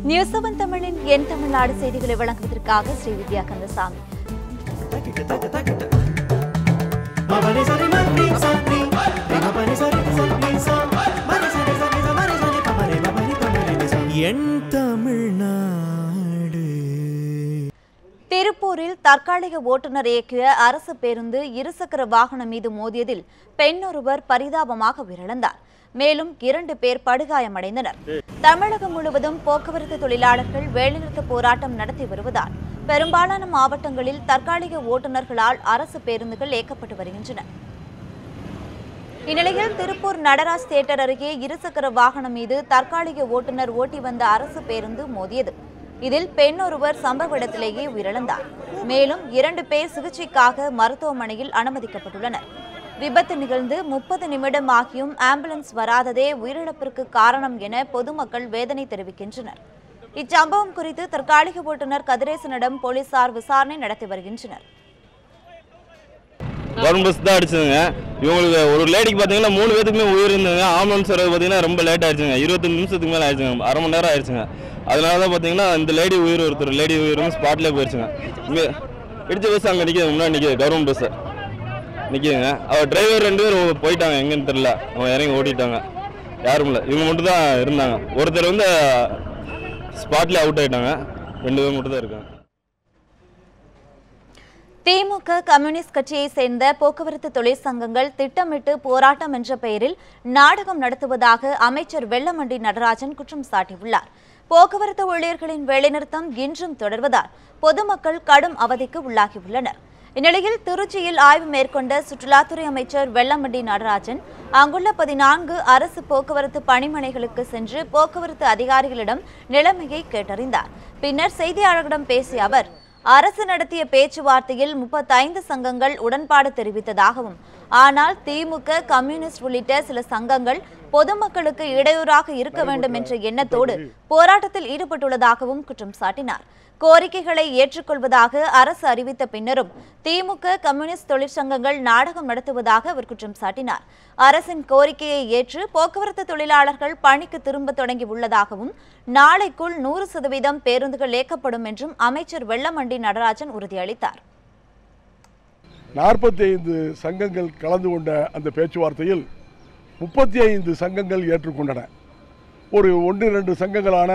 News 7 தமிழின் என் தமிழ்நாடு செய்திகளை வழங்குவதற்காக ஸ்ரீ வித்யா கந்தசாமி. என் தமிழ்நாடு. திருப்பூரில் தற்காலிக ஓட்டுநர் இயக்கிய அரசு பேருந்து இருசக்கர வாகனம் மீது மோதியதில் பெண் ஒருவர் பரிதாபமாக உயிரிழந்தார். மேலும் 2 பேர் படுகாயமடைந்தனர். தமிழகம் முழுவதும் போக்குவரத்து தொழிலாளர்கள் வேலைநிறுத்த போராட்டம் நடத்தி வருவதால் பெரும்பாலான மாவட்டங்களில் தற்காலிக ஓட்டுநர்களால் அரசு பேருந்துகள் இயக்கப்பட்டு வருகின்றன. இந்நிலையில் திருப்பூர் நடராஜ் தியேட்டர் அருகே இருசக்கர வாகனம் மீது தற்காலிக ஓட்டுநர் ஓட்டி வந்த அரசு பேருந்து மோதியது. இதில் பெண் ஒருவர் சம்பவ இடத்திலேயே உயிரிழந்தார். மேலும் 2 பேர் சிகிச்சைக்காக மருத்துவமனையில் அனுமதிக்கப்பட்டுள்ளனர். விபத்து நிகழ்ந்து 30 நிமிடம் ஆகியும் ஆம்புலன்ஸ் வராததே உயிரிழப்பிற்கு காரணம் என பொதுமக்கள் வேதனை தெரிவிக்கின்றனர். இச்சம்பவம் குறித்து தற்காலிக ஓட்டுநர் கதிரேசனிடம் போலீசார் விசாரணை நடத்தி வருகின்றனர். கவர்மெண்ட் பஸ் தான் அடிச்சதுங்க. இவங்களுக்கு ஒரு லேடிக்கு பார்த்தீங்கன்னா 3 பேருக்குமே உயிர் இருந்ததுங்க. ஆம்புலன்ஸ் வரது பார்த்தீங்கன்னா ரொம்ப லேட் ஆயிடுச்சுங்க. 20 நிமிஷத்துக்கு மேலே ஆயிடுச்சுங்க. அரை மணி நேரம் ஆயிடுச்சுங்க. அதனால தான் பார்த்தீங்கன்னா இந்த லேடி உயிர் ஸ்பாட்லேயே போயிடுச்சுங்க. இங்கே இடிச்ச பஸ் அங்கே நிற்கிது, முன்னாடி நிற்கிது கவர்மெண்ட் பஸ் நிற்கிதுங்க. அவர் டிரைவர் 2 பேர் போயிட்டாங்க, எங்கன்னு தெரியல. அவங்க இறங்கி ஓட்டிட்டாங்க. யாரும் இல்லை, இவங்க மட்டும் தான் இருந்தாங்க. ஒருத்தர் ஸ்பாட்லேயே அவுட் ஆகிட்டாங்க. 2 பேர் மட்டும் தான் இருக்காங்க. திமுக கம்யூனிஸ்ட் கட்சியை சேர்ந்த போக்குவரத்து தொழிற்சங்கங்கள் திட்டமிட்டு போராட்டம் என்ற பெயரில் நாடகம் நடத்துவதாக அமைச்சர் வெல்லமண்டி நடராஜன் குற்றம் சாட்டியுள்ளார். போக்குவரத்து ஊழியர்களின் வேலைநிறுத்தம் இன்றும் தொடர்வதால் பொதுமக்கள் கடும் அவதிக்கு உள்ளாகியுள்ளனர். இந்நிலையில் திருச்சியில் ஆய்வு மேற்கொண்ட சுற்றுலாத்துறை அமைச்சர் வெல்லமண்டி நடராஜன் அங்குள்ள 14 அரசு போக்குவரத்து பணிமனைகளுக்கு சென்று போக்குவரத்து அதிகாரிகளிடம் நிலைமையை கேட்டறிந்தார். பின்னர் செய்தியாளர்களிடம் பேசிய அவர், அரசு நடத்திய பேச்சுவார்த்தையில் 35 சங்கங்கள் உடன்பாடு தெரிவித்ததாகவும், ஆனால் திமுக கம்யூனிஸ்ட் உள்ளிட்ட சில சங்கங்கள் பொதுமக்களுக்கு இடையூறாக இருக்க வேண்டும் என்ற எண்ணத்தோடு போராட்டத்தில் ஈடுபட்டுள்ளதாகவும் குற்றம் சாட்டினார். கோரிக்கைகளை ஏற்றுக்கொள்வதாக அரசு அறிவித்த பின்னரும் திமுக கம்யூனிஸ்ட் தொழிற்சங்கங்கள் நாடகம் நடத்துவதாக அவர் குற்றம் சாட்டினார். அரசின் கோரிக்கையை ஏற்று போக்குவரத்து தொழிலாளர்கள் பணிக்கு திரும்ப தொடங்கி உள்ளதாகவும், நாளைக்குள் 100% பேருந்துகள் இயக்கப்படும் என்றும் அமைச்சர் வெல்லமண்டி நடராஜன் உறுதியளித்தார். 45 சங்கங்கள் கலந்து கொண்ட அந்த பேச்சுவார்த்தையில் 35 சங்கங்கள் ஏற்றுக்கொண்டன. ஒரு 1-2 சங்கங்களான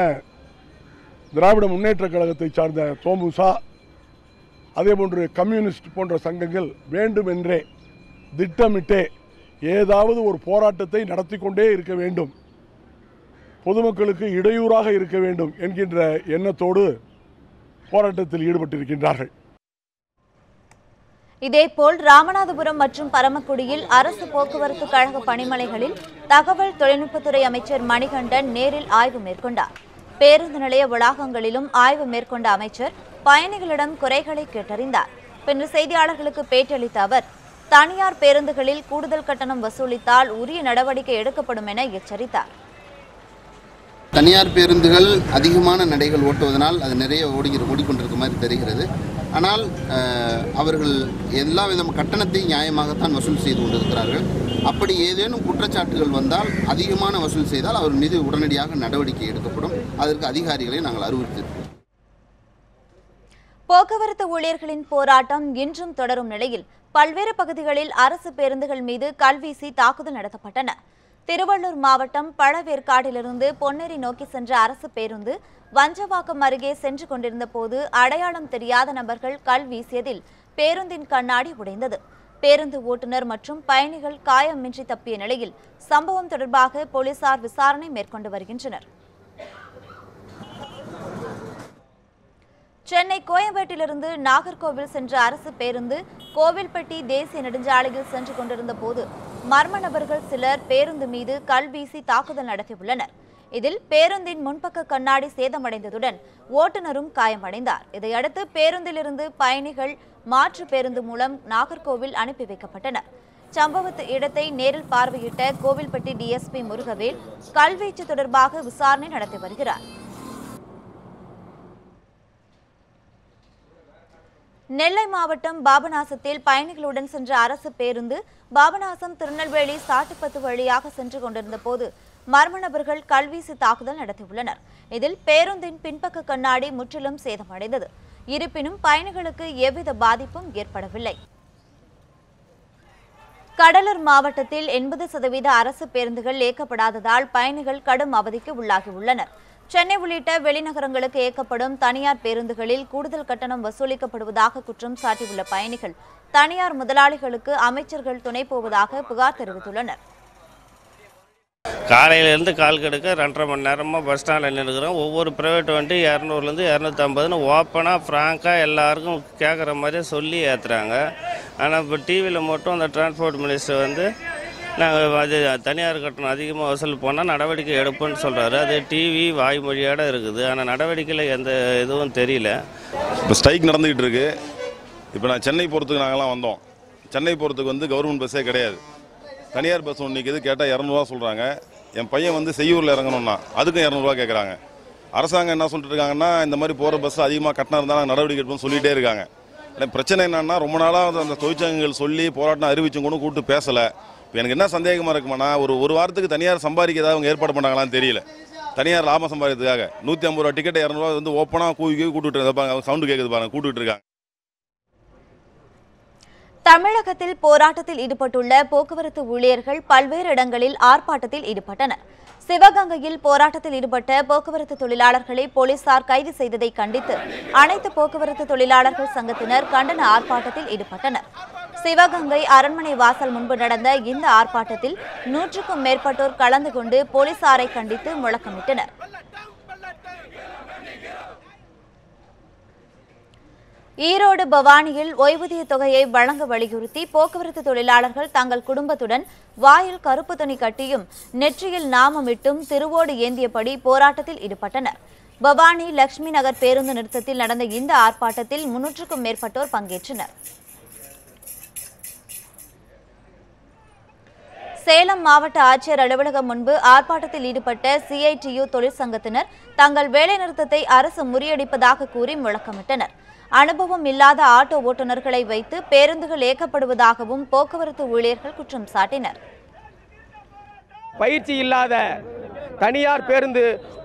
திராவிட முன்னேற்ற கழகத்தை சார்ந்த தோமுசா, அதேபோன்று கம்யூனிஸ்ட் போன்ற சங்கங்கள் வேண்டுமென்றே திட்டமிட்டே ஏதாவது ஒரு போராட்டத்தை நடத்தி கொண்டே இருக்க வேண்டும், பொதுமக்களுக்கு இடையூறாக இருக்க வேண்டும் என்கின்ற எண்ணத்தோடு போராட்டத்தில் ஈடுபட்டிருக்கின்றார்கள். இதேபோல் ராமநாதபுரம் மற்றும் பரமக்குடியில் அரசு போக்குவரத்து கழக பணிமனைகளில் தகவல் தொழில்நுட்பத்துறை அமைச்சர் மணிகண்டன் நேரில் ஆய்வு மேற்கொண்டார். பேருந்து நிலைய வளாகங்களிலும் ஆய்வு மேற்கொண்ட அமைச்சர் பயணிகளிடம் குறைகளை கேட்டறிந்தார். பின்னர் செய்தியாளர்களுக்கு பேட்டியளித்த அவர், தனியார் பேருந்துகளில் கூடுதல் கட்டணம் வசூலித்தால் உரிய நடவடிக்கை எடுக்கப்படும் என எச்சரித்தார். தனியார் பேருந்துகள் அதிகமான நடைகள் ஓட்டுவதனால் அது நிறைய ஓடிக்கொண்டிருக்க மாதிரி தெரிகிறது. ஆனால் அவர்கள் எல்லா விதமான கட்டணத்தை நியாயமாகத்தான் வசூல் செய்து கொண்டிருக்கிறார்கள். அப்படி ஏதேனும் குற்றச்சாட்டுகள் வந்தால், அதிகமான வசூல் செய்தால் அவர் மீது உடனடியாக நடவடிக்கை எடுக்கப்படும். அதற்கு அதிகாரிகளை நாங்கள் அறிவுறுத்தியிருக்கிறோம். போக்குவரத்து ஊழியர்களின் போராட்டம் இன்றும் தொடரும் நிலையில் பல்வேறு பகுதிகளில் அரசு பேருந்துகள் மீது கல்வீசி தாக்குதல் நடத்தப்பட்டன. திருவள்ளூர் மாவட்டம் பழவேற்காட்டிலிருந்து பொன்னேரி நோக்கி சென்ற அரசு பேருந்து வஞ்சவாக்கம் அருகே சென்று கொண்டிருந்த போது அடையாளம் தெரியாத நபர்கள் கல் வீசியதில் பேருந்தின் கண்ணாடி உடைந்தது. பேருந்து ஓட்டுநர் மற்றும் பயணிகள் காயமின்றி தப்பிய நிலையில் சம்பவம் தொடர்பாக போலீசார் விசாரணை மேற்கொண்டு வருகின்றனர். சென்னை கோயம்பேட்டிலிருந்து நாகர்கோவில் சென்ற அரசு பேருந்து கோவில்பட்டி தேசிய நெடுஞ்சாலையில் சென்று கொண்டிருந்த போது மர்ம நபர்கள் சிலர் பேருந்து மீது கல் வீசி தாக்குதல் நடத்தியுள்ளனர். இதில் பேருந்தின் முன்பக்க கண்ணாடி சேதமடைந்ததுடன் ஓட்டுநரும் காயமடைந்தார். இதையடுத்து பேருந்திலிருந்து பயணிகள் மாற்று பேருந்து மூலம் நாகர்கோவில் அனுப்பி வைக்கப்பட்டனர். சம்பவ இடத்தை நேரில் பார்வையிட்ட கோவில்பட்டி டிஎஸ்பி முருகவேல் கல்வீச்சு தொடர்பாக விசாரணை நடத்தி வருகிறார். நெல்லை மாவட்டம் பாபநாசத்தில் பயணிகளுடன் சென்ற அரசு பேருந்து பாபநாசம் திருநெல்வேலி சாட்டுப்பத்து வழியாக சென்று கொண்டிருந்த போது மர்ம நபர்கள் கல்வீசி தாக்குதல் நடத்தியுள்ளனர். இதில் பேருந்தின் பின்பக்க கண்ணாடி முற்றிலும் சேதமடைந்தது. இருப்பினும் பயணிகளுக்கு எவ்வித பாதிப்பும் ஏற்படவில்லை. கடலூர் மாவட்டத்தில் 80% அரசு பேருந்துகள் இயக்கப்படாததால் பயணிகள் கடும் அவதிக்கு உள்ளாகியுள்ளனர். சென்னை உள்ளிட்ட வெளிநகரங்களுக்கு இயக்கப்படும் தனியார் பேருந்துகளில் கூடுதல் கட்டணம் வசூலிக்கப்படுவதாக குற்றம் சாட்டியுள்ள பயணிகள் தனியார் முதலாளிகளுக்கு அமைச்சர்கள் துணை போவதாக புகார் தெரிவித்துள்ளனர். காலையிலேருந்து கால் கெடுக்க 2.5 மணி நேரமாக பஸ் ஸ்டாண்டில் நின்றுக்கிறோம். ஒவ்வொரு ப்ரைவேட் வண்டி 200லேருந்து 250ன்னு ஓப்பனாக ஃப்ராங்காக எல்லாருக்கும் கேட்குற மாதிரி சொல்லி ஏற்றுறாங்க. ஆனால் இப்போ டிவியில் மட்டும் அந்த டிரான்ஸ்போர்ட் மினிஸ்டர் வந்து நாங்கள் அது தனியார் கட்டணம் அதிகமாக வசூல் போனால் நடவடிக்கை எடுப்போன்னு சொல்கிறாரு. அது டிவி வாய்மொழியோடு இருக்குது. ஆனால் நடவடிக்கையில் எந்த இதுவும் தெரியல. இப்போ ஸ்ட்ரைக் நடந்துக்கிட்டு இருக்கு. இப்போ நான் சென்னை போகிறதுக்கு நாங்கள்லாம் வந்தோம். சென்னை போகிறதுக்கு வந்து கவர்மெண்ட் பஸ்ஸே கிடையாது. தனியார் பஸ் ஒன்று நிற்கிது. கேட்டால் 200 சொல்கிறாங்க. என் பையன் வந்து செய்யூரில் இறங்கணும்னா அதுக்கும் 200 கேட்குறாங்க. அரசாங்கம் என்ன சொல்லிட்டு இருக்காங்கன்னா இந்த மாதிரி போகிற பஸ் அதிகமாக கட்டணம் இருந்தால் நடவடிக்கை எடுப்போம்னு சொல்லிகிட்டே இருக்காங்க. பிரச்சனை என்னன்னா ரொம்ப நாளாக அந்த தொழிற்சங்கங்கள் சொல்லி போராட்டம் அறிவிச்சும் கூட கூப்பிட்டு பேசலை. இப்போ எனக்கு என்ன சந்தேகமாக இருக்குமாண்ணா, ஒரு வாரத்துக்கு தனியார் சம்பாதிக்க ஏதாவது அவங்க ஏற்பாடு பண்ணாங்களான்னு தெரியல. தனியார் லாபம் சம்பாதிக்கிறதுக்காக 150 ரூபா டிக்கெட் 200 வந்து ஓப்பனாக கூப்பிட்டு இருப்பாங்க. சவுண்டு கேட்குது பாருங்க, கூப்பிட்டு இருக்காங்க. தமிழகத்தில் போராட்டத்தில் ஈடுபட்டுள்ள போக்குவரத்து ஊழியர்கள் பல்வேறு இடங்களில் ஆர்ப்பாட்டத்தில் ஈடுபட்டனர். சிவகங்கையில் போராட்டத்தில் ஈடுபட்ட போக்குவரத்து தொழிலாளர்களை போலீசார் கைது செய்ததை கண்டித்து அனைத்து போக்குவரத்து தொழிலாளர்கள் சங்கத்தினர் கண்டன ஆர்ப்பாட்டத்தில் ஈடுபட்டனர். சிவகங்கை அரண்மனை வாசல் முன்பு நடந்த இந்த ஆர்ப்பாட்டத்தில் 100க்கும் மேற்பட்டோர் கலந்து கொண்டு போலீசாரை கண்டித்து முழக்கமிட்டனர். ஈரோடு பவானியில் ஓய்வூதிய தொகையை வழங்க வலியுறுத்தி போக்குவரத்து தொழிலாளர்கள் தங்கள் குடும்பத்துடன் வாயில் கருப்பு துணி கட்டியும் நெற்றியில் நாமமிட்டும் திருவோடு ஏந்தியபடி போராட்டத்தில் ஈடுபட்டனர். பவானி லட்சுமி நகர் பேருந்து நிறுத்தத்தில் நடந்த இந்த ஆர்ப்பாட்டத்தில் 300க்கும் மேற்பட்டோர் பங்கேற்றனர். சேலம் மாவட்ட ஆட்சியர் அலுவலகம் முன்பு ஆர்ப்பாட்டத்தில் ஈடுபட்ட CITU தொழிற்சங்கத்தினர் தங்கள் வேலைநிறுத்தத்தை அரசு முறியடிப்பதாக கூறி முழக்கமிட்டனர். அனுபவம் இல்லாத ஆட்டோ ஓட்டுநர்களை வைத்து பேருந்துகள் இயக்கப்படுவதாகவும் போக்குவரத்து ஊழியர்கள் குற்றம் சாட்டினர். பயிற்சி இல்லாத தனியார் பேருந்து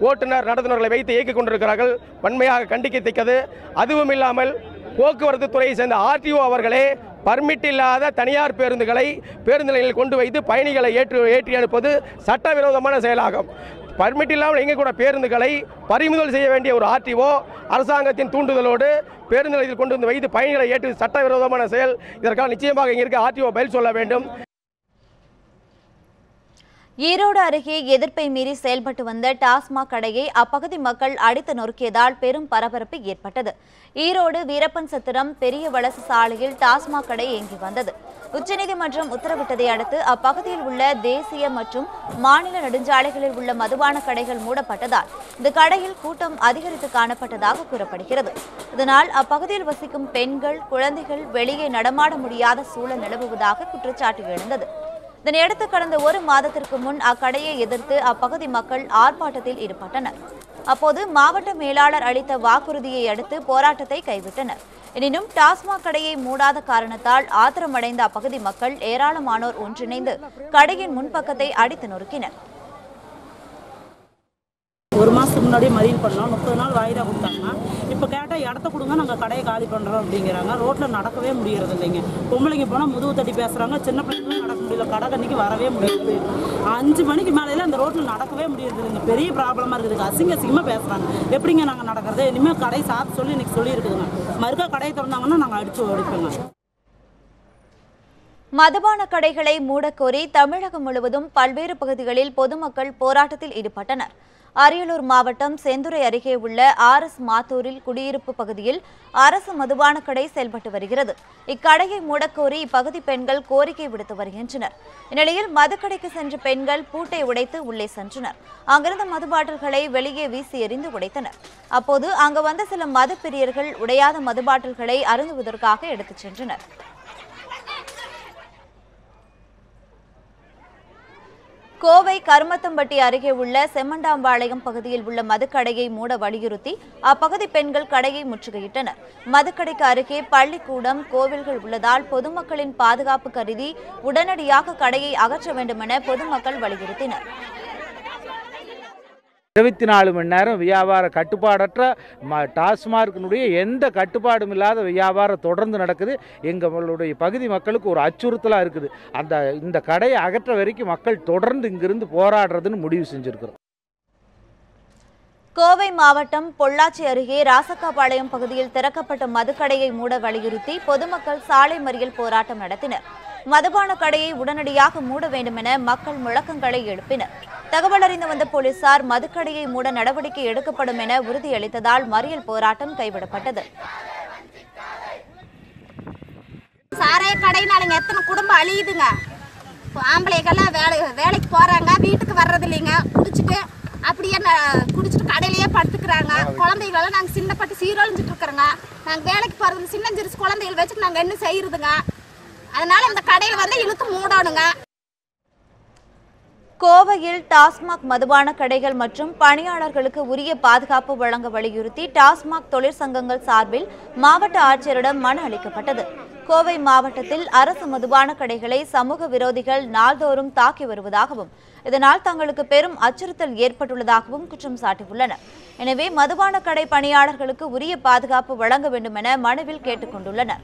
ஓட்டுநர் நடத்துனர்களை வைத்து இயக்கிக் கொண்டிருக்கிறார்கள். வன்மையாக கண்டிக்கத்தக்கது. அதுவும் இல்லாமல் போக்குவரத்து துறையை சேர்ந்த RTO அவர்களே பர்மிட் இல்லாத தனியார் பேருந்துகளை பேருந்து நிலையங்களில் கொண்டு வைத்து பயணிகளை ஏற்றி அனுப்பது சட்டவிரோதமான செயலாகும். பர்மிட் இல்லாமல் இயங்கக்கூட பேருந்துகளை பறிமுதல் செய்ய வேண்டிய ஒரு RTO அரசாங்கத்தின் தூண்டுதலோடு பேருந்து நிலையத்தில் கொண்டு வந்து வைத்து பயணிகளை ஏற்று சட்டவிரோதமான செயல். இதற்காக நிச்சயமாக இங்கே இருக்க RTO பதில் சொல்ல வேண்டும். ஈரோடு அருகே எதிர்ப்பை மீறி செயல்பட்டு வந்த டாஸ்மாக் கடையை அப்பகுதி மக்கள் அடித்து நொறுக்கியதால் பெரும் பரபரப்பு ஏற்பட்டது. ஈரோடு வீரப்பன் சத்திரம் பெரிய வலசு சாலையில் டாஸ்மாக் கடை இயங்கி வந்தது. உச்சநீதிமன்றம் உத்தரவிட்டதை அடுத்து அப்பகுதியில் உள்ள தேசிய மற்றும் மாநில நெடுஞ்சாலைகளில் உள்ள மதுபான கடைகள் மூடப்பட்டதால் இந்த கடையில் கூட்டம் அதிகரித்து காணப்பட்டதாக கூறப்படுகிறது. இதனால் அப்பகுதியில் வசிக்கும் பெண்கள், குழந்தைகள் வெளியே நடமாட முடியாத சூழல் நிலவுவதாக குற்றச்சாட்டு எழுந்தது. இதனையடுத்து கடந்த 1 மாதத்திற்கு முன் அக்கடையை எதிர்த்து அப்பகுதி மக்கள் ஆர்ப்பாட்டத்தில் ஈடுபட்டனர். அப்போது மாவட்ட மேலாளர் அளித்த வாக்குறுதியை அடுத்து போராட்டத்தை கைவிட்டனர். எனினும் டாஸ்மாக் கடையை மூடாத காரணத்தால் ஆத்திரமடைந்த அப்பகுதி மக்கள் ஏராளமானோர் ஒன்றிணைந்து கடையின் முன்பக்கத்தை அடித்து நொறுக்கினர். 1 மாதத்துக்கு முன்னாடியே மறியல் பண்ணோம். 30 நாள் வாய்தா கொடுத்தாங்க. இப்போ கேட்டால் இடத்த கொடுங்க, நாங்கள் கடையை காலி பண்ணுறோம் அப்படிங்கிறாங்க. ரோட்டில் நடக்கவே முடியறது இல்லைங்க. பொம்பளைங்க போனால் முதுகு தட்டி பேசுகிறாங்க. சின்ன பிள்ளைங்களும் நடக்க முடியல. கடை கண்ணிக்கு வரவே முடியாது. 5 மணிக்கு மேலேயில் அந்த ரோட்டில் நடக்கவே முடியாது இல்லைங்க. பெரிய ப்ராப்ளமாக இருக்குது. அசிங்கமாக பேசுகிறாங்க. எப்படிங்க நாங்கள் நடக்கிறது? இனிமேல் கடை சாப்பிட்டு சொல்லி இன்றைக்கி சொல்லியிருக்குதுங்க. மறுக்கா கடையை திறந்தாங்கன்னா நாங்கள் அடித்து ஓடிப்போங்க. மதுபான கடைகளை மூடக்கோரி தமிழகம் முழுவதும் பல்வேறு பகுதிகளில் பொதுமக்கள் போராட்டத்தில் ஈடுபட்டனர். அரியலூர் மாவட்டம் செந்துறை அருகே உள்ள RS மாத்தூரில் குடியிருப்பு பகுதியில் அரசு மதுபான கடை செயல்பட்டு வருகிறது. இக்கடையை மூடக்கோரி இப்பகுதி பெண்கள் கோரிக்கை விடுத்து வருகின்றனர். இந்நிலையில் மதுக்கடைக்கு சென்ற பெண்கள் பூட்டை உடைத்து உள்ளே சென்றனர். அங்கிருந்த மது பாட்டில்களை வெளியே வீசி எறிந்து உடைத்தனர். அப்போது அங்கு வந்த சில மது பிரியர்கள் உடையாத மது பாட்டில்களை அருந்துவதற்காக எடுத்துச் சென்றனர். கோவை கருமத்தம்பட்டி அருகே உள்ள செம்மண்டாம்பாளையம் பகுதியில் உள்ள மதுக்கடையை மூட வலியுறுத்தி அப்பகுதி பெண்கள் கடையை முற்றுகையிட்டனர். மதுக்கடைக்கு அருகே பள்ளிக்கூடம், கோவில்கள் உள்ளதால் பொதுமக்களின் பாதுகாப்பு கருதி உடனடியாக கடையை அகற்ற வேண்டும் என பொதுமக்கள் வலியுறுத்தினர். 24 மணி நேரம் வியாபார கட்டுப்பாடற்ற டாஸ்மார்க்கினுடைய எந்த கட்டுப்பாடும் இல்லாத வியாபாரம் தொடர்ந்து நடக்குது. எங்களுடைய பகுதி மக்களுக்கு ஒரு அச்சுறுத்தலாக இருக்குது. இந்த கடையை அகற்ற வரைக்கும் மக்கள் தொடர்ந்து இங்கிருந்து போராடுறதுன்னு முடிவு செஞ்சுருக்கிறோம். கோவை மாவட்டம் பொள்ளாச்சி அருகே ராசக்காபாளையம் பகுதியில் திறக்கப்பட்ட மதுக்கடையை மூட வலியுறுத்தி பொதுமக்கள் சாலை மறியல் போராட்டம் நடத்தினர். மதுபான கடையை உடனடியாக மூட வேண்டும் என மக்கள் முழக்கங்களை எழுப்பினர். தகவல் அறிந்து வந்த போலீசார் மதுக்கடையை மூட நடவடிக்கை எடுக்கப்படும் என உறுதியளித்ததால் மறியல் போராட்டம் கைவிடப்பட்டது. சாராய கடையினாலங்க எத்தனை குடும்பம் அழியுதுங்க. ஆம்பளைகள்லாம் வேலைக்கு போறாங்க, வீட்டுக்கு வர்றது இல்லைங்க. குடிச்சிட்டு அப்படியே குடிச்சிட்டு கடையிலேயே படுத்துக்கிறாங்க. குழந்தைகளெல்லாம் நாங்கள் சின்னப்பட்டு சீரழிஞ்சிட்டு இருக்கிறோங்க. நாங்கள் வேலைக்கு போறது சின்னஞ்சிரிச்சு குழந்தைகள் வச்சுட்டு நாங்கள் என்ன செய்யறதுங்க? அதனால இந்த கடையில் வந்து இழுத்து மூடணுங்க. கோவையில் டாஸ்மாக் மதுபான கடைகள் மற்றும் பணியாளர்களுக்கு உரிய பாதுகாப்பு வழங்க வலியுறுத்தி டாஸ்மாக் தொழிற்சங்கங்கள் சார்பில் மாவட்ட ஆட்சியரிடம் மனு அளிக்கப்பட்டது. கோவை மாவட்டத்தில் அரசு மதுபான கடைகளை சமூக விரோதிகள் நாள்தோறும் தாக்கி வருவதாகவும் இதனால் தங்களுக்கு பெரும் அச்சுறுத்தல் ஏற்பட்டுள்ளதாகவும் குற்றம் சாட்டியுள்ளனர். எனவே மதுபான கடை பணியாளர்களுக்கு உரிய பாதுகாப்பு வழங்க வேண்டும் என மனுவில் கேட்டுக் கொண்டுள்ளனர்.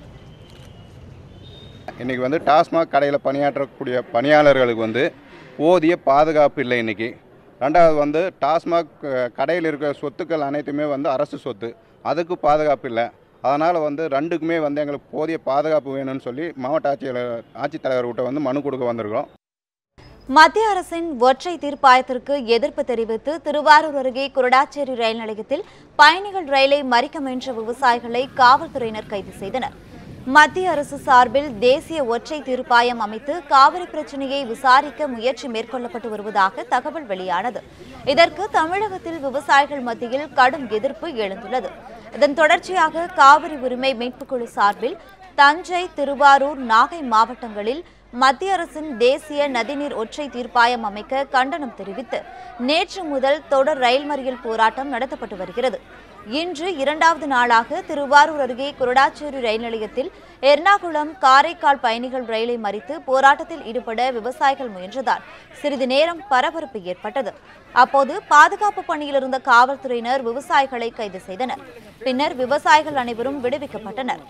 இன்றைக்கி வந்து டாஸ்மாக் கடையில் பணியாற்றக்கூடிய பணியாளர்களுக்கு போதிய பாதுகாப்பு இல்லை. இன்றைக்கி ரெண்டாவது டாஸ்மாக் கடையில் இருக்கிற சொத்துக்கள் அனைத்துமே அரசு சொத்து, அதுக்கு பாதுகாப்பு இல்லை. அதனால் ரெண்டுக்குமே எங்களுக்கு போதிய பாதுகாப்பு வேணும்னு சொல்லி மாவட்ட ஆட்சித்தலைவர்கிட்ட மனு கொடுக்க வந்திருக்கோம். மத்திய அரசின் ஒற்றை தீர்ப்பாயத்திற்கு எதிர்ப்பு தெரிவித்து திருவாரூர் அருகே குருடாச்சேரி ரயில் நிலையத்தில் பயணிகள் ரயிலை மறிக்க முயன்ற விவசாயிகளை காவல்துறையினர் கைது செய்தனர். மத்திய அரசு சார்பில் தேசிய ஒற்றை தீர்ப்பாயம் அமைத்து காவிரி பிரச்சினையை விசாரிக்க முயற்சி மேற்கொள்ளப்பட்டு வருவதாக தகவல் வெளியானது. இதற்கு தமிழகத்தில் விவசாயிகள் மத்தியில் கடும் எதிர்ப்பு எழுந்துள்ளது. இதன் தொடர்ச்சியாக காவிரி உரிமை மீட்புக்குழு சார்பில் தஞ்சை, திருவாரூர், நாகை மாவட்டங்களில் மத்திய அரசின் தேசிய நதிநீர் ஒற்றை தீர்ப்பாயம் அமைக்க கண்டனம் தெரிவித்து நேற்று முதல் தொடர் ரயில் மறியல் போராட்டம் நடத்தப்பட்டு வருகிறது. இன்று 2வது நாளாக திருவாரூர் அருகே குருடாச்சேரி ரயில் நிலையத்தில் எர்ணாகுளம், காரைக்கால் பயணிகள் ரயிலை மறித்து போராட்டத்தில் ஈடுபட விவசாயிகள் முயன்றதால் சிறிது நேரம் பரபரப்பு ஏற்பட்டது. அப்போது பாதுகாப்பு பணியில் இருந்த காவல்துறையினர் விவசாயிகளை கைது செய்தனர். பின்னர் விவசாயிகள் அனைவரும் விடுவிக்கப்பட்டனர்.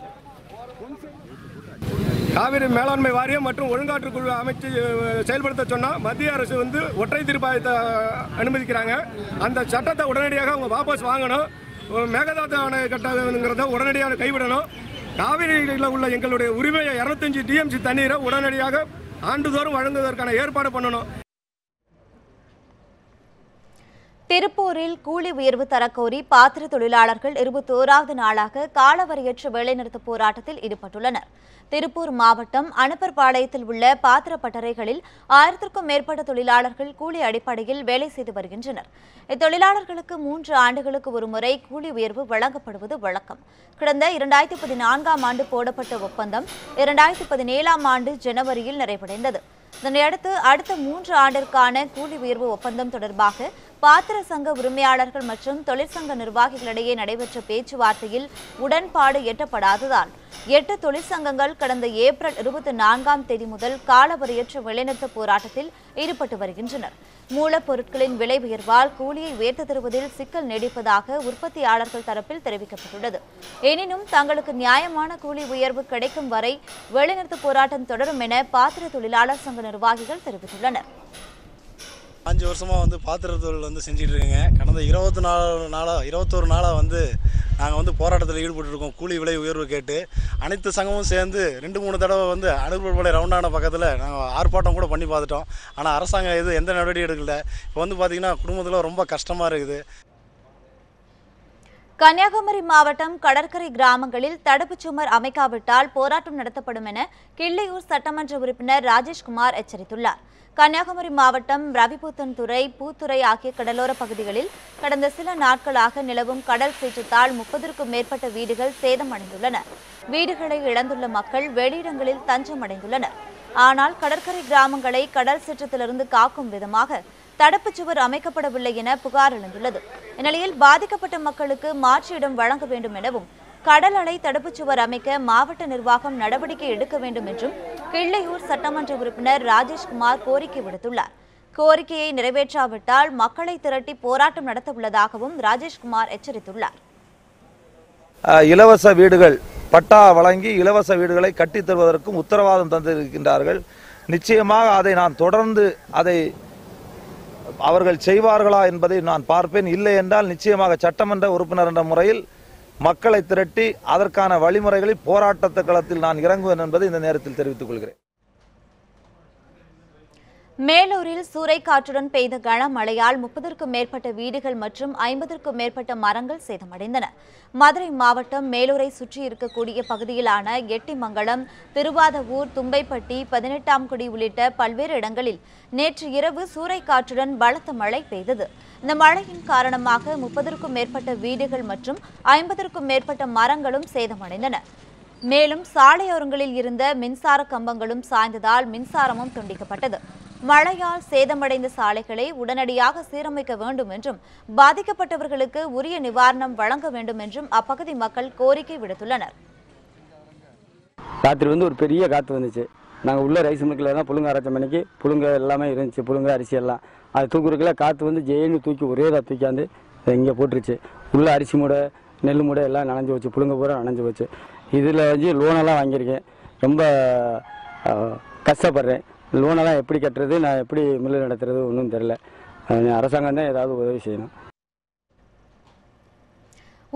காவிரி மேலாண்மை வாரியம் மற்றும் ஒழுங்காற்று குழு அமைச்சு செயல்படுத்த சொன்னால் மத்திய அரசு ஒற்றை தீர்ப்பாயத்தை அனுமதிக்கிறாங்க. அந்த சட்டத்தை உடனடியாக அவங்க வாபஸ் வாங்கணும். மேகதாது அணை கட்டங்கிறத உடனடியாக கைவிடணும். காவிரியில் உள்ள எங்களுடைய உரிமையை 205 டிஎம்சி தண்ணீரை உடனடியாக ஆண்டுதோறும் வழங்குவதற்கான ஏற்பாடு பண்ணணும். திருப்பூரில் கூலி உயர்வு தரக்கோரி பாத்திர தொழிலாளர்கள் 21வது நாளாக காலவரையற்ற வேலைநிறுத்த போராட்டத்தில் ஈடுபட்டுள்ளனர். திருப்பூர் மாவட்டம் அனுப்பர்பாளையத்தில் உள்ள பாத்திர பட்டறைகளில் 1000க்கும் மேற்பட்ட தொழிலாளர்கள் கூலி அடிப்படையில் வேலை செய்து வருகின்றனர். இத்தொழிலாளர்களுக்கு 3 ஆண்டுகளுக்கு ஒருமுறை கூலி உயர்வு வழங்கப்படுவது வழக்கம். கடந்த 2014ஆம் ஆண்டு போடப்பட்ட ஒப்பந்தம் 2017ஆம் ஆண்டு ஜனவரியில் நிறைவடைந்தது. இதனையடுத்து அடுத்த 3 ஆண்டிற்கான கூலி உயர்வு ஒப்பந்தம் தொடர்பாக பாத்திர சங்க உரிமையாளர்கள் மற்றும் தொழிற்சங்க நிர்வாகிகளிடையே நடைபெற்ற பேச்சுவார்த்தையில் உடன்பாடு எட்டப்படாததால் 8 தொழிற்சங்கங்கள் கடந்த ஏப்ரல் 24ஆம் தேதி முதல் காலவரையற்ற வேலைநிறுத்த போராட்டத்தில் ஈடுபட்டு வருகின்றனர். மூலப்பொருட்களின் விலை உயர்வால் கூலியை உயர்த்தி தருவதில் சிக்கல் நீடிப்பதாக உற்பத்தியாளர்கள் தரப்பில் தெரிவிக்கப்பட்டுள்ளது. எனினும் தங்களுக்கு நியாயமான கூலி உயர்வு கிடைக்கும் வரை வேலைநிறுத்த போராட்டம் தொடரும் என பாத்திர தொழிலாளர் சங்க நிர்வாகிகள் தெரிவித்துள்ளனர். 5 வருஷமாக பாத்திர தொழில் செஞ்சுட்டு இருக்கேங்க. கடந்த 21 நாளாக நாங்கள் போராட்டத்தில் ஈடுபட்டுருக்கோம். கூலி விலை உயர்வு கேட்டு அனைத்து சங்கமும் சேர்ந்து 2-3 தடவை அனுப்பப்பட ரவுண்டான பக்கத்தில் நாங்கள் ஆர்ப்பாட்டம் கூட பண்ணி பார்த்துட்டோம். ஆனால் அரசாங்கம் எந்த நடவடிக்கை எடுக்கல. இப்போ பார்த்தீங்கன்னா குடும்பத்தில் ரொம்ப கஷ்டமாக இருக்குது. கன்னியாகுமரி மாவட்டம் கடற்கரை கிராமங்களில் தடுப்புச் சுவர் அமைக்காவிட்டால் போராட்டம் நடத்தப்படும் என கிள்ளியூர் சட்டமன்ற உறுப்பினர் ராஜேஷ்குமார் எச்சரித்துள்ளார். கன்னியாகுமரி மாவட்டம் ரவிபுத்தன் துறை, பூத்துறை ஆகிய கடலோர பகுதிகளில் கடந்த சில நாட்களாக நிலவும் கடல் சீற்றத்தால் 30க்கும் மேற்பட்ட வீடுகள் சேதமடைந்துள்ளன. வீடுகளை இழந்துள்ள மக்கள் வெளியிடங்களில் தஞ்சமடைந்துள்ளனர். ஆனால் கடற்கரை கிராமங்களை கடல் சீற்றத்திலிருந்து காக்கும் விதமாக தடுப்புச் சுவர் அமைக்கப்படவில்லை என புகார் எழுந்துள்ளது. இந்நிலையில் பாதிக்கப்பட்ட மக்களுக்கு மாற்று இடம் வழங்க வேண்டும் எனவும் கடல் அலை தடுப்புச் சுவர் அமைக்க மாவட்ட நிர்வாகம் நடவடிக்கை எடுக்க வேண்டும் என்றும் கிள்ளையூர் சட்டமன்ற உறுப்பினர் ராஜேஷ்குமார் கோரிக்கை விடுத்துள்ளார். கோரிக்கையை நிறைவேற்றாவிட்டால் மக்களை திரட்டி போராட்டம் நடத்த உள்ளதாகவும் ராஜேஷ்குமார் எச்சரித்துள்ளார். இலவச வீடுகள் பட்டா வழங்கி இலவச வீடுகளை கட்டித் தருவதற்கும் உத்தரவாதம் தந்திருக்கின்றார்கள். நிச்சயமாக அதை நான் தொடர்ந்து அதை அவர்கள் செய்வார்களா என்பதை நான் பார்ப்பேன். இல்லை என்றால் நிச்சயமாக சட்டமன்ற உறுப்பினர் என்ற முறையில் மக்களை திரட்டி அதற்கான வழிமுறைகளில் போராட்ட களத்தில் நான் இறங்குவேன் என்பதை இந்த நேரத்தில் தெரிவித்துக் கொள்கிறேன். மேலூரில் சூறைக்காற்றுடன் பெய்த கனமழையால் 30க்கும் மேற்பட்ட வீடுகள் மற்றும் 50க்கும் மேற்பட்ட மரங்கள் சேதமடைந்தன. மதுரை மாவட்டம் மேலூரை சுற்றி இருக்கக்கூடிய பகுதியிலான எட்டிமங்கலம், திருவாதவூர், தும்பைப்பட்டி, 18ஆம் குடி உள்ளிட்ட பல்வேறு இடங்களில் நேற்று இரவு சூறைக்காற்றுடன் பலத்த மழை பெய்தது. இந்த மழையின் காரணமாக 30க்கும் மேற்பட்ட வீடுகள் மற்றும் 50க்கும் மேற்பட்ட மரங்களும் சேதமடைந்தன. மேலும் சாலையோரங்களில் இருந்த மின்சார கம்பங்களும் சாய்ந்ததால் மின்சாரமும் துண்டிக்கப்பட்டது. மழையால் சேதமடைந்த சாலைகளை உடனடியாக சீரமைக்க வேண்டும் என்றும் பாதிக்கப்பட்டவர்களுக்கு உரிய நிவாரணம் வழங்க வேண்டும் என்றும் அப்பகுதி மக்கள் கோரிக்கை விடுத்துள்ளனர். ராத்திரி ஒரு பெரிய காற்று வந்துச்சு. நாங்கள் உள்ள ரைஸ் மில்கில் தான் புழுங்க அரைச்ச மணிக்கு புழுங்க எல்லாமே இருந்துச்சு. புழுங்க அரிசி எல்லாம் அது தூக்குறதுக்குள்ள காற்று ஜெயின்னு தூக்கி ஒரே தான் தூக்கியாந்து இங்கே போட்டுருச்சு. உள்ள அரிசி மூடை, நெல் மூடை எல்லாம் நனைஞ்சு வச்சு, புழுங்க பூரா நனைஞ்சு வச்சு. இதில் லோனெல்லாம் வாங்கியிருக்கேன். ரொம்ப கஷ்டப்படுறேன். லோனெல்லாம் எப்படி கட்டுறது, நான் எப்படி மில்லு நடத்துறது ஒன்றும் தெரில. அரசாங்கம் தான் ஏதாவது உதவி செய்யணும்.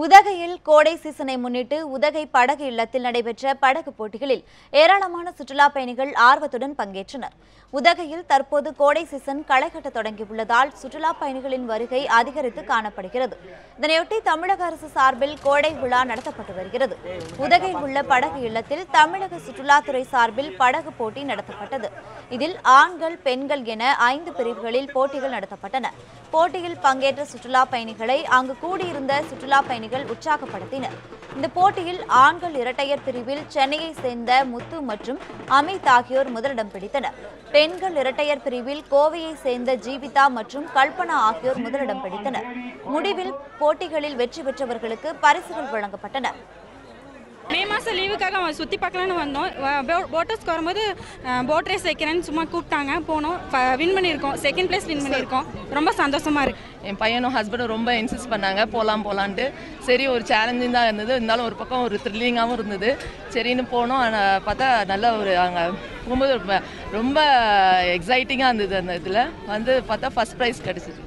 உதகையில் கோடை சீசனை முன்னிட்டு உதகை படகு இல்லத்தில் நடைபெற்ற படகு போட்டிகளில் ஏராளமான சுற்றுலா பயணிகள் ஆர்வத்துடன் பங்கேற்றனர். உதகையில் தற்போது கோடை சீசன் களைகட்ட தொடங்கியுள்ளதால் சுற்றுலா பயணிகளின் வருகை அதிகரித்து காணப்படுகிறது. இதனையொட்டி தமிழக அரசு சார்பில் கோடை விழா நடத்தப்பட்டு வருகிறது. உதகையில் உள்ள படகு இல்லத்தில் தமிழக சுற்றுலாத்துறை சார்பில் படகு போட்டி நடத்தப்பட்டது. இதில் ஆண்கள், பெண்கள் என 5 பிரிவுகளில் போட்டிகள் நடத்தப்பட்டன. போட்டியில் பங்கேற்ற சுற்றுலா பயணிகளை அங்கு கூடியிருந்த சுற்றுலா பயணிகள் உற்சாகப்படுத்தினர். இந்த போட்டியில் ஆண்கள் இரட்டையர் பிரிவில் சென்னையை சேர்ந்த முத்து மற்றும் அமித் ஆகியோர் முதலிடம் பிடித்தனர். பெண்கள் இரட்டையர் பிரிவில் கோவையை சேர்ந்த ஜீவிதா மற்றும் கல்பனா ஆகியோர் முதலிடம் பிடித்தனர். முடிவில் போட்டிகளில் வெற்றி பெற்றவர்களுக்கு பரிசுகள் வழங்கப்பட்டன. மே மாதம் லீவுக்காக சுற்றி பார்க்கலான்னு வந்தோம். போட்டர்ஸ்க்கு வரும்போது போட் ரேஸ் வைக்கிறேன்னு சும்மா கூப்பிட்டாங்க, போனோம், வின் பண்ணியிருக்கோம். செகண்ட் பிளேஸ் வின் பண்ணியிருக்கோம். ரொம்ப சந்தோஷமாக இருக்குது. என் பையனும் ஹஸ்பண்டும் ரொம்ப இன்சிஸ்ட் பண்ணாங்க போகலான்ட்டு. சரி, ஒரு சேலஞ்சிங் தான் இருந்தது, இருந்தாலும் ஒரு பக்கம் ஒரு த்ரில்லிங்காகவும் இருந்தது. சரின்னு போனோம். பார்த்தா நல்ல ஒரு அங்கே போகும்போது ரொம்ப எக்ஸைட்டிங்காக இருந்தது. அந்த இதில் பார்த்தா ஃபர்ஸ்ட் ப்ரைஸ் கிடச்சிது.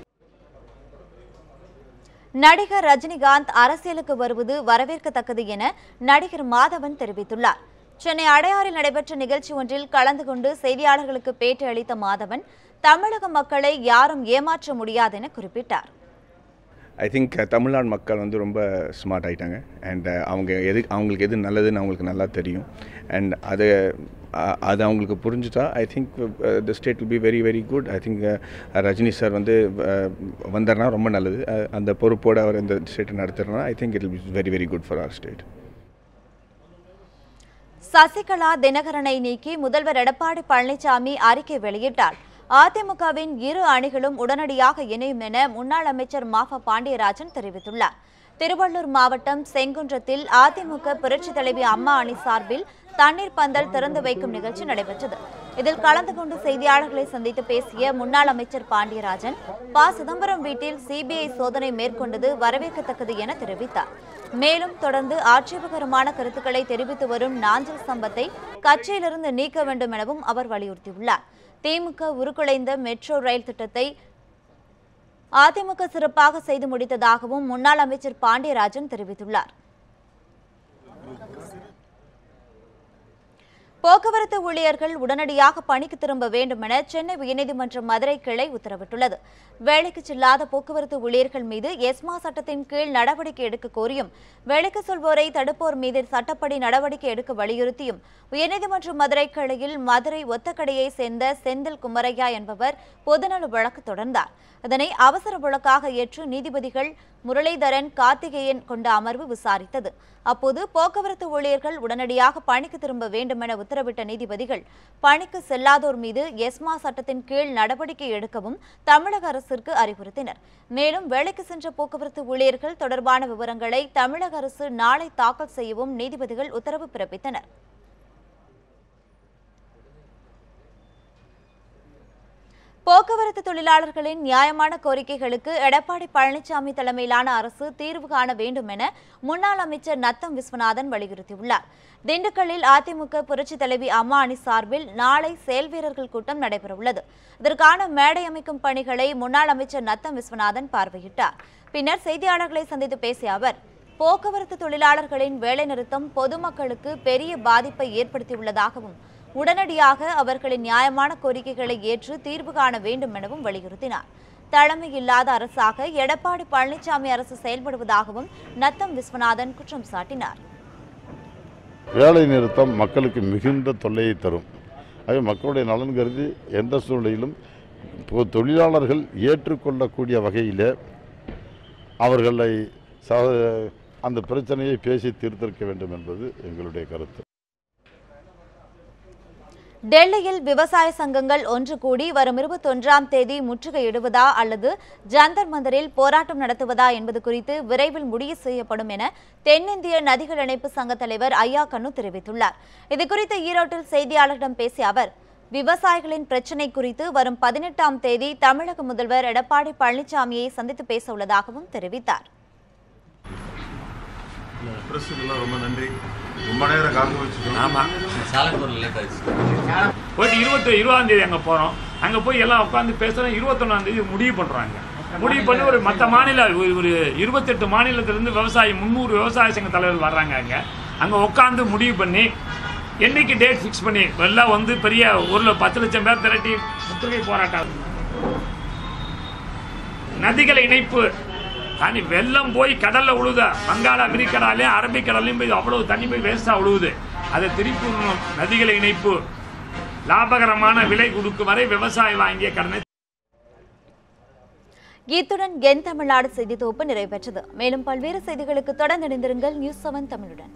நடிகர் ரஜினிகாந்த் அரசியலுக்கு வருவது வரவேற்கத்தக்கது என நடிகர் மாதவன் தெரிவித்துள்ளார். சென்னை அடையாறில் நடைபெற்ற நிகழ்ச்சி ஒன்றில் கலந்து கொண்டு செய்தியாளர்களுக்கு பேட்டி அளித்த மாதவன் தமிழக மக்களை யாரும் ஏமாற்ற முடியாது என குறிப்பிட்டார். ஐ திங்க் தமிழ்நாடு மக்கள் ரொம்ப ஸ்மார்ட் ஆகிட்டாங்க. அண்ட் அவங்களுக்கு எது நல்லதுன்னு அவங்களுக்கு நல்லா தெரியும். அண்ட் அது அவங்களுக்கு புரிஞ்சுட்டா I think the state will be very very good. I think Rajini sir வந்தார்னா ரொம்ப நல்லது. அந்த பொறுப்போடு அவர் இந்த ஸ்டேட்டை நடத்துறனா I think it will be very very good for our state. Sasikala, தினகரனை நீக்கி முதல்வர் எடப்பாடி பழனிசாமி அறிக்கை வெளியிட்டார். அதிமுகவின் இரு அணிகளும் உடனடியாக இணையும் என முன்னாள் அமைச்சர் மாஃபா பாண்டியராஜன் தெரிவித்துள்ளார். திருவள்ளூர் மாவட்டம் செங்குன்றத்தில் அதிமுக புரட்சித் தலைவி அம்மா அணி சார்பில் தண்ணீர் பந்தல் திறந்து வைக்கும் நிகழ்ச்சி நடைபெற்றது. இதில் கலந்து கொண்டு செய்தியாளர்களை சந்தித்து பேசிய முன்னாள் அமைச்சர் பாண்டியராஜன், ப. சிதம்பரம் வீட்டில் சிபிஐ சோதனை மேற்கொண்டது வரவேற்கத்தக்கது என தெரிவித்தார். மேலும் தொடர்ந்து ஆட்சேபகரமான கருத்துக்களை தெரிவித்து வரும் நாஞ்சில் சம்பத்தை கட்சியிலிருந்து நீக்க வேண்டும் எனவும் அவர் வலியுறுத்தியுள்ளார். திமுக உருக்குலைந்த மெட்ரோ ரயில் திட்டத்தை அதிமுக சிறப்பாக செய்து முடித்ததாகவும் முன்னாள் அமைச்சர் பாண்டியராஜன் தெரிவித்துள்ளார். போக்குவரத்து ஊழியர்கள் உடனடியாக பணிக்கு திரும்ப வேண்டும் என சென்னை உயர்நீதிமன்ற மதுரை கிளை உத்தரவிட்டுள்ளது. வேலைக்கு செல்லாத போக்குவரத்து ஊழியர்கள் மீது எஸ்மா சட்டத்தின் கீழ் நடவடிக்கை எடுக்க கோரியும், வேலைக்கு செல்வோரை தடுப்போர் மீது சட்டப்படி நடவடிக்கை எடுக்க வலியுறுத்தியும் உயர்நீதிமன்ற மதுரை கிளையில் மதுரை ஒத்தக்கடையை சேர்ந்த செந்தில் குமரையா என்பவர் பொதுநல வழக்கு தொடர்ந்தார். இதனை அவசர வழக்காக ஏற்று நீதிபதிகள் முரளிதரன், கார்த்திகேயன் கொண்ட அமர்வு விசாரித்தது. அப்போது போக்குவரத்து ஊழியர்கள் உடனடியாக பணிக்கு திரும்ப வேண்டும் என உத்தரவிட்ட நீதிபதிகள் பணிக்கு செல்லாதோர் மீது எஸ்மா சட்டத்தின் கீழ் நடவடிக்கை எடுக்கவும் தமிழக அரசிற்கு அறிவுறுத்தினர். மேலும் வேலைக்கு சென்ற போக்குவரத்து ஊழியர்கள் தொடர்பான விவரங்களை தமிழக அரசு நாளை தாக்கல் செய்யவும் நீதிபதிகள் உத்தரவு பிறப்பித்தனர். போக்குவரத்து தொழிலாளர்களின் நியாயமான கோரிக்கைகளுக்கு எடப்பாடி பழனிசாமி தலைமையிலான அரசு தீர்வு காண வேண்டும் என முன்னாள் அமைச்சர் நத்தம் விஸ்வநாதன் வலியுறுத்தியுள்ளார். திண்டுக்கல்லில் அதிமுக புரட்சித் தலைவி அம்மா அணி சார்பில் நாளை செயல் வீரர்கள் கூட்டம் நடைபெறவுள்ளது. இதற்கான மேடை அமைக்கும் பணிகளை முன்னாள் அமைச்சர் நத்தம் விஸ்வநாதன் பார்வையிட்டார். பின்னர் செய்தியாளர்களை சந்தித்து பேசிய அவர், போக்குவரத்து தொழிலாளர்களின் வேலைநிறுத்தம் பொதுமக்களுக்கு பெரிய பாதிப்பை ஏற்படுத்தியுள்ளதாகவும் உடனடியாக அவர்களின் நியாயமான கோரிக்கைகளை ஏற்று தீர்வு காண வேண்டும் எனவும் வலியுறுத்தினார். தலைமை இல்லாத அரசாக எடப்பாடி பழனிசாமி அரசு செயல்படுவதாகவும் நத்தம் விஸ்வநாதன் குற்றம் சாட்டினார். வேலை நிறுத்தம் மக்களுக்கு மிகுந்த தொல்லையை தரும். ஆகவே மக்களுடைய நலன் கருதி எந்த சூழ்நிலையிலும் தொழிலாளர்கள் ஏற்றுக்கொள்ளக்கூடிய வகையில் அவர்களை அந்த பிரச்சனையை பேசி தீர்த்திருக்க வேண்டும் என்பது எங்களுடைய கருத்து. டெல்லியில் விவசாய சங்கங்கள் ஒன்று கூடி வரும் 21ஆம் தேதி முற்றுகையிடுவதா அல்லது ஜந்தர் மந்தரில் போராட்டம் நடத்துவதா என்பது குறித்து விரைவில் முடிவு செய்யப்படும் என தென்னிந்திய நதிகள் இணைப்பு சங்க தலைவர் ஐயா கண்ணு தெரிவித்துள்ளார். இதுகுறித்து ஈரோட்டில் செய்தியாளர்களிடம் பேசிய அவர், விவசாயிகளின் பிரச்சினை குறித்து வரும் 18ஆம் தேதி தமிழக முதல்வர் எடப்பாடி பழனிசாமியை சந்தித்து பேச உள்ளதாகவும் தெரிவித்தார். ரொம்ப நன்றி. ரொம்ப நேரம் காத்து வச்சுக்கணும். ஆமாம், போயிட்டு 20ஆம் தேதி அங்கே போகிறோம். அங்கே போய் எல்லாம் உட்காந்து பேசுகிறோம். 21ஆம் தேதி முடிவு பண்ணுறாங்க. முடிவு பண்ணி ஒரு மற்ற மாநில ஒரு 28 மாநிலத்திலிருந்து விவசாயி 300 விவசாய சங்க தலைவர்கள் வர்றாங்க. அங்கே உட்காந்து முடிவு பண்ணி என்னைக்கு டேட் ஃபிக்ஸ் பண்ணி எல்லாம் வந்து பெரிய 10 லட்சம் பேர் திரட்டி முற்றுகை போராட்டம். நதிகளை இணைப்பு தனி வெள்ளம் போய் கடல்ல உழுத, வங்காள விரிக்கடலையும் அரபிக்கடலையும் போய் அவ்வளவு தண்ணி போய் வேஸ்டா உழுவுது. அதை திருப்பி நதிகளை இணைப்பு லாபகரமான விலை கொடுக்கும் வரை விவசாயி வாங்கிய கடனை. இத்துடன் என் தமிழ்நாடு செய்தி தொகுப்பு நிறைவு பெற்றது. மேலும் பல்வேறு செய்திகளுக்கு தொடர்ந்து இணைந்திருங்கள் நியூஸ் 7 தமிழுடன்.